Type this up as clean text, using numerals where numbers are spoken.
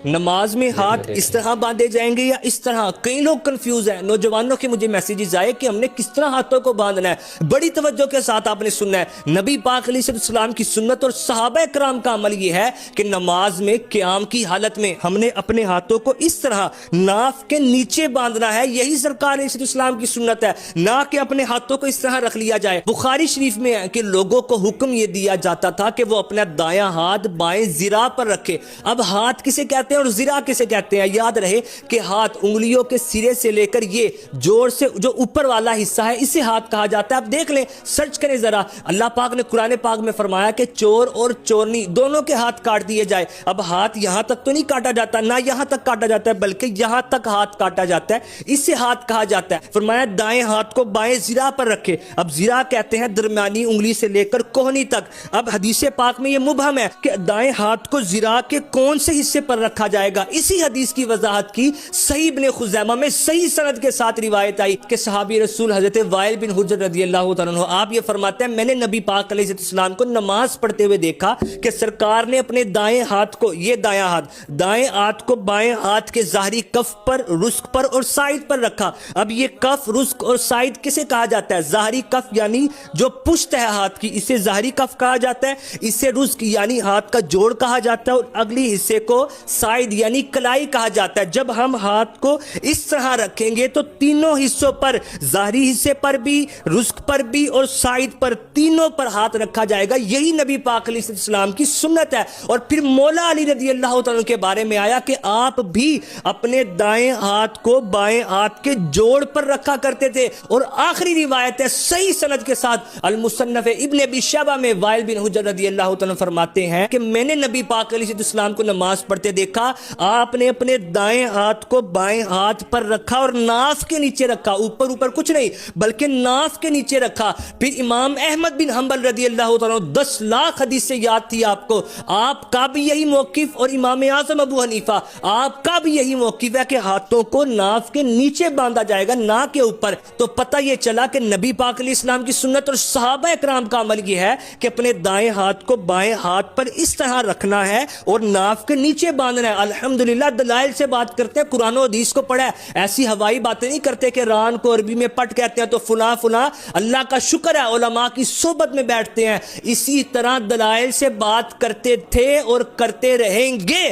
نماز میں ہاتھ اس طرح باندھے جائیں گے یا اس طرح؟ کئی لوگ کنفیوز ہیں، نوجوانوں کے مجھے میسیجز آئے کہ ہم نے کس طرح ہاتھوں کو باندھنا ہے۔ بڑی توجہ کے ساتھ آپ نے سننا ہے، نبی پاک علیہ السلام کی سنت اور صحابہ کرام کا عمل یہ ہے کہ نماز میں قیام کی حالت میں ہم نے اپنے ہاتھوں کو اس طرح ناف کے نیچے باندھنا ہے۔ یہی سرکار علیہ السلام کی سنت ہے، نہ کہ اپنے ہاتھوں کو اس طرح رکھ لیا جائے۔ بخاری شریف میں ہے کہ لوگوں کو حکم یہ دیا جاتا تھا کہ وہ اپنا دایاں ہاتھ بائیں ذرا پر رکھے۔ اب ہاتھ کسے کہتے ہیں اور ذرا کسے کہتے ہیں؟ یاد رہے کہ ہاتھ انگلیوں کے سرے سے لے کر یہ جوڑ سے جو اوپر والا حصہ ہے اسے ہاتھ کہا جاتا ہے۔ اب دیکھ لیں، سرچ کریں ذرا، اللہ پاک نے قرآن پاک میں فرمایا کہ چور اور چورنی دونوں کے ہاتھ کاٹ دیے جائے۔ اب ہاتھ یہاں تک تو نہیں کاٹا جاتا، نہ یہاں تک کاٹا جاتا ہے، بلکہ یہاں تک ہاتھ کاٹا جاتا ہے، اسے ہاتھ کہا جاتا ہے۔ فرمایا دائیں ہاتھ کو بائیں ذرا پر رکھے۔ اب ذرا کہتے ہیں درمیانی انگلی سے لے کر کوہنی تک۔ اب حدیث پاک میں یہ مبہم ہے کہ دائیں ہاتھ کو ذرا کے کون سے حصے پر رکھا جائے گا۔ اسی حدیث کی وضاحت کی صحیح ابن خزیمہ میں صحیح سند کے ساتھ روایت آئی کہ صحابی رسول حضرت وائل بن حجر رضی اللہ تعالیٰ عنہ آپ یہ فرماتے ہیں، میں نے نبی پاک علیہ السلام کو نماز پڑھتے ہوئے دیکھا کہ سرکار نے اپنے دائیں ہاتھ کو، یہ دایاں ہاتھ کو بائیں ہاتھ کے ظاہری کف پر، رسک پر اور سائد پر رکھا۔ اب یہ کف، رسک اور سائد کسے کہا جاتا ہے؟ ظاہری کف یعنی جو پشت ہے ہاتھ کی، اسے ظاہری کف کہا جاتا ہے۔ اسے رسک یعنی ہاتھ کا جوڑ کہا جاتا ہے، اور اگلی حصے کو سائد یعنی کلائی کہا جاتا ہے۔ جب ہم ہاتھ کو اس طرح رکھیں گے تو تینوں حصوں پر، ظاہری حصے پر بھی، رسک پر بھی اور سائد پر، تینوں پر ہاتھ رکھا جائے گا۔ یہی نبی پاک علیہ السلام کی سنت ہے۔ اور پھر مولا علی رضی اللہ تعالیٰ کے بارے میں آیا کہ آپ بھی اپنے دائیں ہاتھ کو بائیں ہاتھ کے جوڑ پر رکھا کرتے تھے۔ اور آخری روایت ہے صحیح سند کے ساتھ المصنف ابن ابی شیبہ میں، وائل بن حجر رضی اللہ تعالیٰ فرماتے ہیں کہ میں نے نبی پاک علیہ السلام کو نماز پڑھتے دیکھا، آپ نے اپنے دائیں ہاتھ کو بائیں ہاتھ پر رکھا اور ناف کے نیچے رکھا، اوپر کچھ نہیں بلکہ ناف کے نیچے رکھا۔ پھر امام احمد بن حنبل رضی اللہ تعالیٰ 10 لاکھ حدیث سے یاد تھی آپ کو، آپ کا بھی یہی موقف، اور امام اعظم ابو حنیفہ آپ کا بھی یہی موقف ہے کہ ہاتھوں کو ناف کے نیچے باندھا جائے گا، نہ کے اوپر۔ تو پتہ یہ چلا کہ نبی پاک علیہ السلام کی سنت اور صحابہ کرام کا عمل یہ ہے کہ اپنے دائیں ہاتھ کو بائیں ہاتھ پر اس طرح رکھنا ہے اور ناف کے نیچے باندھنا ہے۔ الحمدللہ دلائل سے بات کرتے ہیں، قرآن و حدیث کو پڑھا ہے، ایسی ہوائی باتیں نہیں کرتے کہ ران کو عربی میں پٹ کہتے ہیں تو فلاں فلاں۔ اللہ کا شکر ہے علماء کی صحبت میں بیٹھتے ہیں، اسی طرح دلائل سے بات کرتے تھے اور کرتے رہیں گے۔